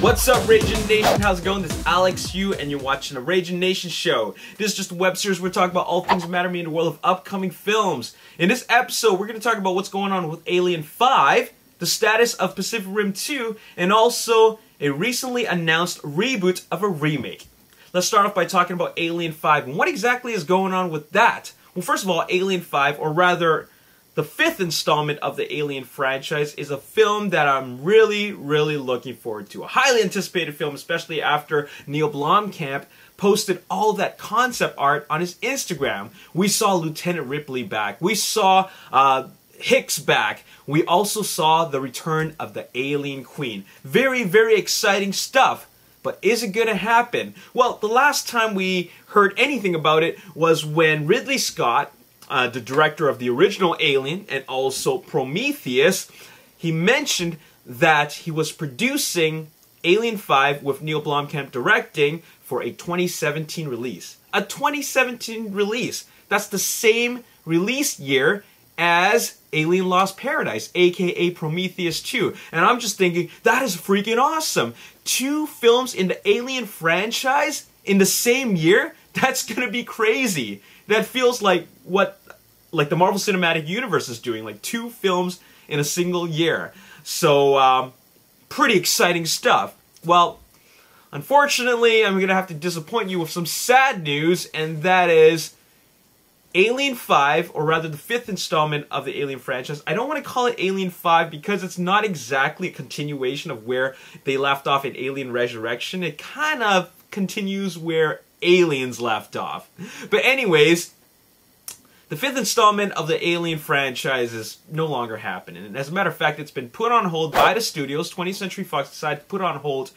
What's up, Ragin Nation? How's it going? This is Alex Yu, and you're watching the Ragin Nation Show. This is just a web series where we're talking about all things that matter to me in the world of upcoming films. In this episode, we're going to talk about what's going on with Alien 5, the status of Pacific Rim 2, and also a recently announced reboot of a remake. Let's start off by talking about Alien 5 and what exactly is going on with that. Well, first of all, Alien 5, or rather, the fifth installment of the Alien franchise, is a film that I'm really looking forward to. A highly anticipated film, especially after Neil Blomkamp posted all that concept art on his Instagram. We saw Lieutenant Ripley back. We saw Hicks back. We also saw the return of the Alien Queen. Very exciting stuff. But is it going to happen? Well, the last time we heard anything about it was when Ridley Scott, the director of the original Alien and also Prometheus, he mentioned that he was producing Alien 5 with Neil Blomkamp directing for a 2017 release. A 2017 release. That's the same release year as Alien Lost Paradise, aka Prometheus 2. And I'm just thinking, that is freaking awesome. 2 films in the Alien franchise in the same year? That's gonna be crazy. That feels like what the Marvel Cinematic Universe is doing, like 2 films in a single year. So, pretty exciting stuff. Well, unfortunately, I'm gonna have to disappoint you with some sad news, and that is Alien 5, or rather the 5th installment of the Alien franchise. I don't want to call it Alien 5 because it's not exactly a continuation of where they left off in Alien Resurrection. It kind of continues where Aliens left off. But anyways, the 5th installment of the Alien franchise is no longer happening. And as a matter of fact, it's been put on hold by the studios. 20th Century Fox decided to put it on hold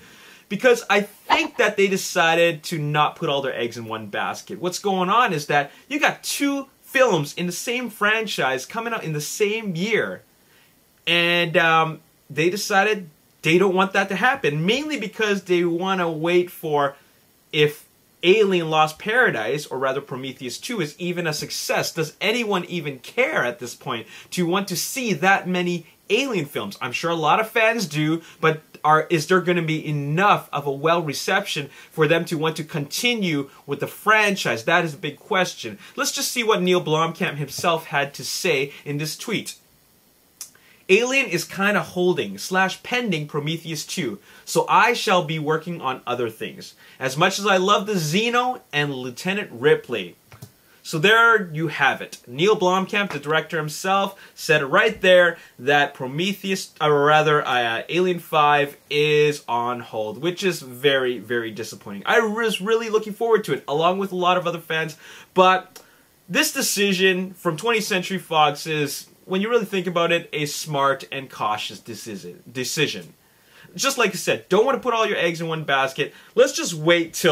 because I think that they decided to not put all their eggs in one basket. What's going on is that you got 2 films in the same franchise coming out in the same year. And they decided they don't want that to happen. Mainly because they want to wait for if Alien Lost Paradise, or rather Prometheus 2, is even a success. Does anyone even care at this point to want to see that many Alien films? I'm sure a lot of fans do, but is there going to be enough of a well-reception for them to want to continue with the franchise? That is a big question. Let's just see what Neil Blomkamp himself had to say in this tweet. Alien is kind of holding / pending Prometheus 2, so I shall be working on other things. As much as I love the Xeno and Lieutenant Ripley. So there you have it. Neil Blomkamp, the director himself, said right there that Prometheus, or rather Alien 5 is on hold, which is very disappointing. I was really looking forward to it, along with a lot of other fans, but this decision from 20th Century Fox is, when you really think about it, a smart and cautious decision. Just like I said, don't want to put all your eggs in one basket. Let's just wait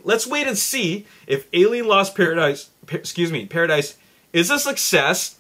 let's wait and see if Alien Lost Paradise, Paradise is a success.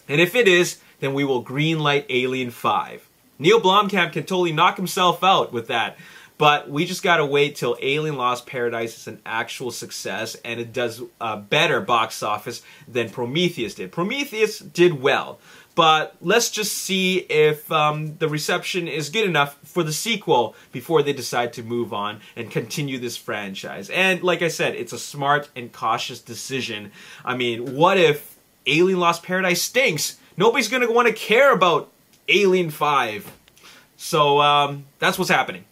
And if it is, then we will greenlight Alien 5. Neil Blomkamp can totally knock himself out with that. But we just gotta wait till Alien Lost Paradise is an actual success and it does better box office than Prometheus did. Prometheus did well, but let's just see if the reception is good enough for the sequel before they decide to move on and continue this franchise. And like I said, it's a smart and cautious decision. I mean, what if Alien Lost Paradise stinks? Nobody's gonna want to care about Alien 5. So that's what's happening.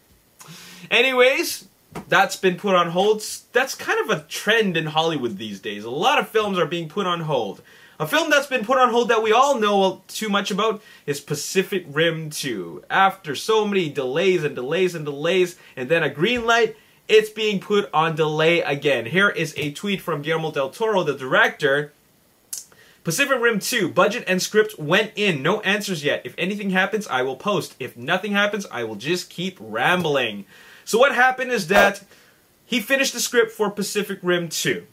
Anyways, that's been put on hold. That's kind of a trend in Hollywood these days. A lot of films are being put on hold. A film that's been put on hold that we all know too much about is Pacific Rim 2. After so many delays and then a green light, it's being put on delay again. Here is a tweet from Guillermo del Toro, the director. Pacific Rim 2, budget and script went in. No answers yet. If anything happens, I will post. If nothing happens, I will just keep rambling. So what happened is that he finished the script for Pacific Rim 2.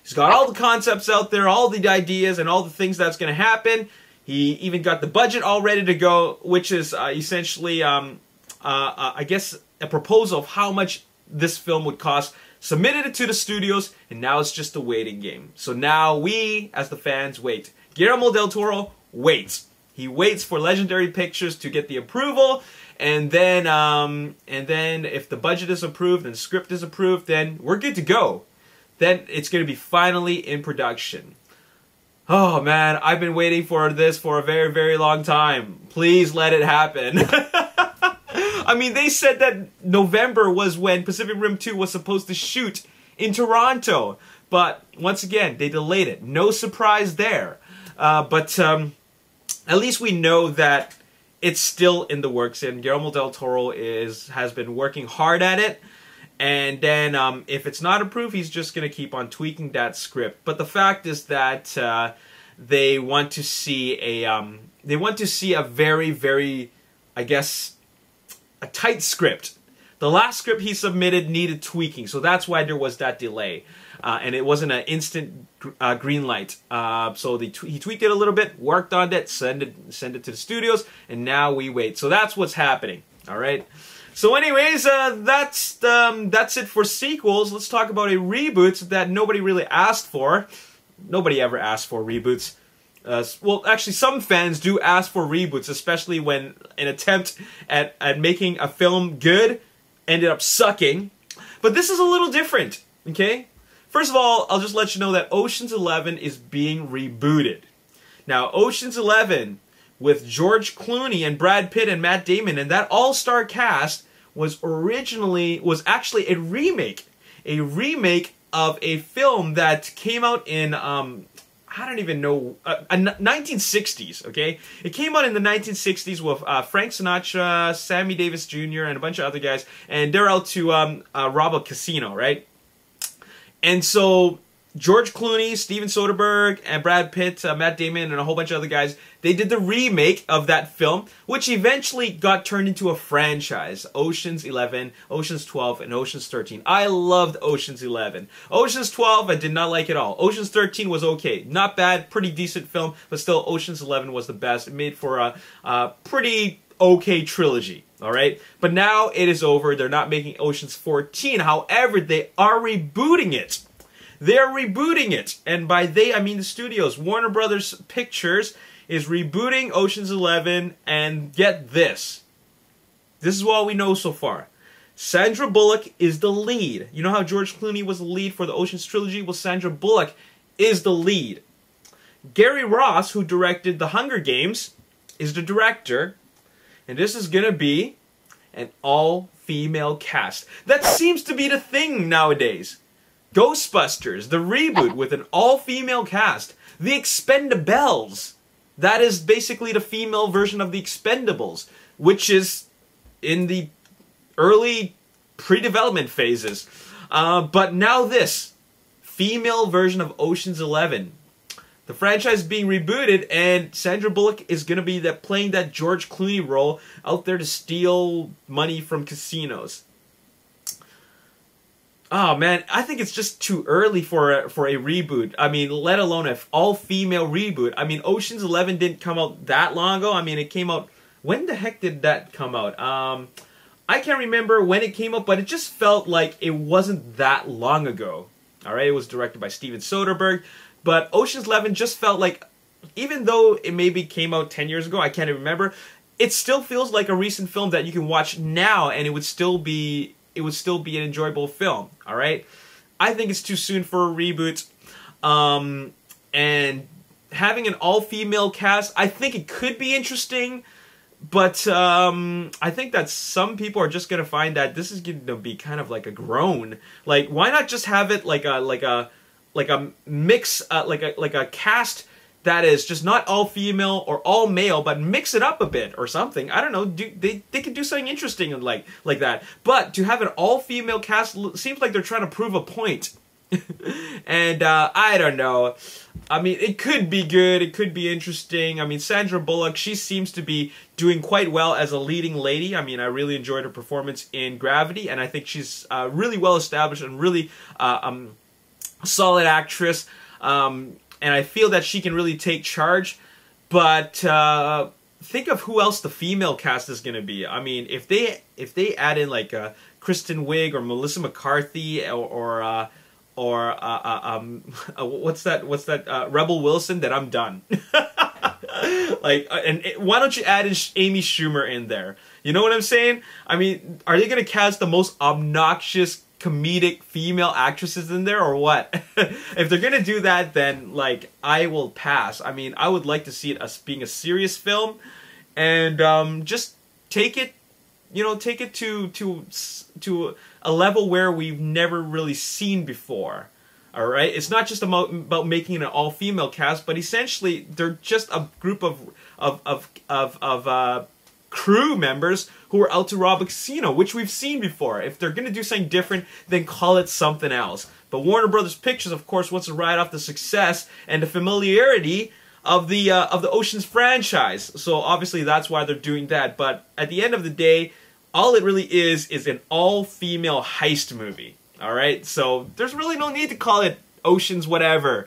He's got all the concepts out there, all the ideas, and all the things that's going to happen. He even got the budget all ready to go, which is essentially, I guess, a proposal of how much this film would cost. Submitted it to the studios, and now it's just a waiting game. So now we, as the fans, wait. Guillermo del Toro waits. He waits for Legendary Pictures to get the approval, and then if the budget is approved and the script is approved, then we're good to go. Then it's going to be finally in production. Oh man, I've been waiting for this for a very, very long time. Please let it happen. I mean, they said that November was when Pacific Rim 2 was supposed to shoot in Toronto. But once again, they delayed it. No surprise there. But at least we know that it's still in the works, and Guillermo del Toro has been working hard at it. And then if it's not approved, he's just going to keep on tweaking that script. But the fact is that they want to see a very, very, I guess, a tight script. The last script he submitted needed tweaking, so that's why there was that delay. And it wasn't an instant green light. So he tweaked it a little bit, worked on it, sent it to the studios, and now we wait. So that's what's happening. All right. So anyways, that's it for sequels. Let's talk about a reboot that nobody really asked for. Nobody ever asked for reboots. Well, actually, some fans do ask for reboots, especially when an attempt at making a film good ended up sucking. But this is a little different, okay? First of all, I'll just let you know that Ocean's 11 is being rebooted. Now, Ocean's 11, with George Clooney and Brad Pitt and Matt Damon and that all-star cast, was actually a remake. A remake of a film that came out in, I don't even know, 1960s, okay? It came out in the 1960s with Frank Sinatra, Sammy Davis Jr., and a bunch of other guys, and they're out to rob a casino, right? And so George Clooney, Steven Soderbergh, and Brad Pitt, Matt Damon, and a whole bunch of other guys, they did the remake of that film, which eventually got turned into a franchise. Ocean's 11, Ocean's 12, and Ocean's 13. I loved Ocean's 11. Ocean's 12, I did not like at all. Ocean's 13 was okay. Not bad, pretty decent film, but still Ocean's 11 was the best. It made for a pretty okay trilogy. Alright? But now it is over. They're not making Ocean's 14. However, they are rebooting it. They're rebooting it. And by they, I mean the studios. Warner Brothers Pictures is rebooting Ocean's 11. And get this. This is what we know so far. Sandra Bullock is the lead. You know how George Clooney was the lead for the Ocean's trilogy? Well, Sandra Bullock is the lead. Gary Ross, who directed The Hunger Games, is the director. And this is going to be an all-female cast. That seems to be the thing nowadays. Ghostbusters, the reboot with an all-female cast. The Expendables. That is basically the female version of the Expendables, which is in the early pre-development phases. But now this. Female version of Ocean's 11. The franchise being rebooted, and Sandra Bullock is going to be playing that George Clooney role out there to steal money from casinos. Oh man, I think it's just too early for a reboot. I mean, let alone an all-female reboot. I mean, Ocean's 11 didn't come out that long ago. I mean, it came out... When the heck did that come out? I can't remember when it came out, but it just felt like it wasn't that long ago. Alright, it was directed by Steven Soderbergh. But Ocean's 11 just felt like, even though it maybe came out 10 years ago, I can't even remember, it still feels like a recent film that you can watch now and it would still be an enjoyable film, all right? I think it's too soon for a reboot. And having an all-female cast, I think it could be interesting, but I think that some people are just going to find that this is going to be kind of like a groan. Like, why not just have it like a mix, like a cast that is just not all female or all male, but mix it up a bit or something. I don't know. They could do something interesting like that. But to have an all female cast seems like they're trying to prove a point. And I don't know. I mean, it could be good. It could be interesting. I mean, Sandra Bullock, she seems to be doing quite well as a leading lady. I mean, I really enjoyed her performance in Gravity, and I think she's really well established and really solid actress, and I feel that she can really take charge. But think of who else the female cast is going to be. I mean, if they add in like Kristen Wiig or Melissa McCarthy or what's that Rebel Wilson, then I'm done. Like, why don't you add Amy Schumer in there? You know what I'm saying? I mean, are they gonna cast the most obnoxious comedic female actresses in there or what? If they're gonna do that, then like I will pass. I mean, I would like to see it as being a serious film, and just take it, you know, take it to a level where we've never really seen before. All right, it's not just about making an all-female cast, but essentially they're just a group of crew members who are out to rob a casino, which we've seen before. If they're gonna do something different, then call it something else. But Warner Brothers Pictures, of course, wants to ride off the success and the familiarity of the Ocean's franchise. So obviously that's why they're doing that. But at the end of the day, all it really is an all-female heist movie. All right, so there's really no need to call it Ocean's whatever.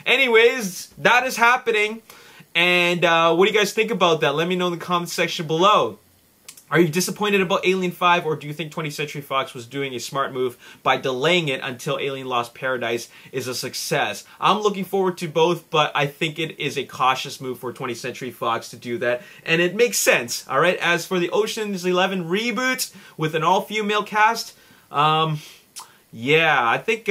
Anyways, that is happening. And what do you guys think about that? Let me know in the comments section below. Are you disappointed about Alien 5, or do you think 20th Century Fox was doing a smart move by delaying it until Alien Lost Paradise is a success? I'm looking forward to both, but I think it is a cautious move for 20th Century Fox to do that, and it makes sense, all right? As for the Ocean's 11 reboot with an all-female cast, yeah, I think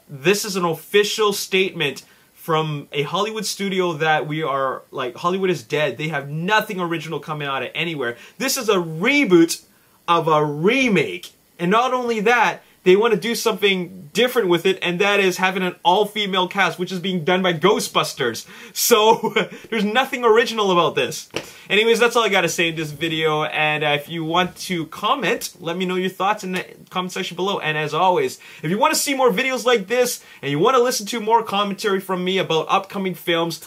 this is an official statement from a Hollywood studio that we are, like, Hollywood is dead. They have nothing original coming out of anywhere. This is a reboot of a remake. And not only that, they want to do something different with it, and that is having an all-female cast, which is being done by Ghostbusters. So, there's nothing original about this. Anyways, that's all I gotta say in this video, and if you want to comment, let me know your thoughts in the comment section below. And as always, if you want to see more videos like this, and you want to listen to more commentary from me about upcoming films,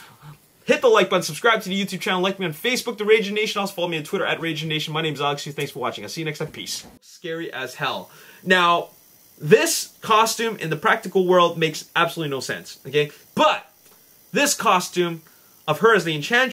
hit the like button, subscribe to the YouTube channel, like me on Facebook, The Ragin Nation. Also follow me on Twitter at Ragin Nation. My name is Alex. Thanks for watching. I'll see you next time. Peace. Scary as hell. Now, this costume in the practical world makes absolutely no sense, okay? But this costume of her as the Enchantress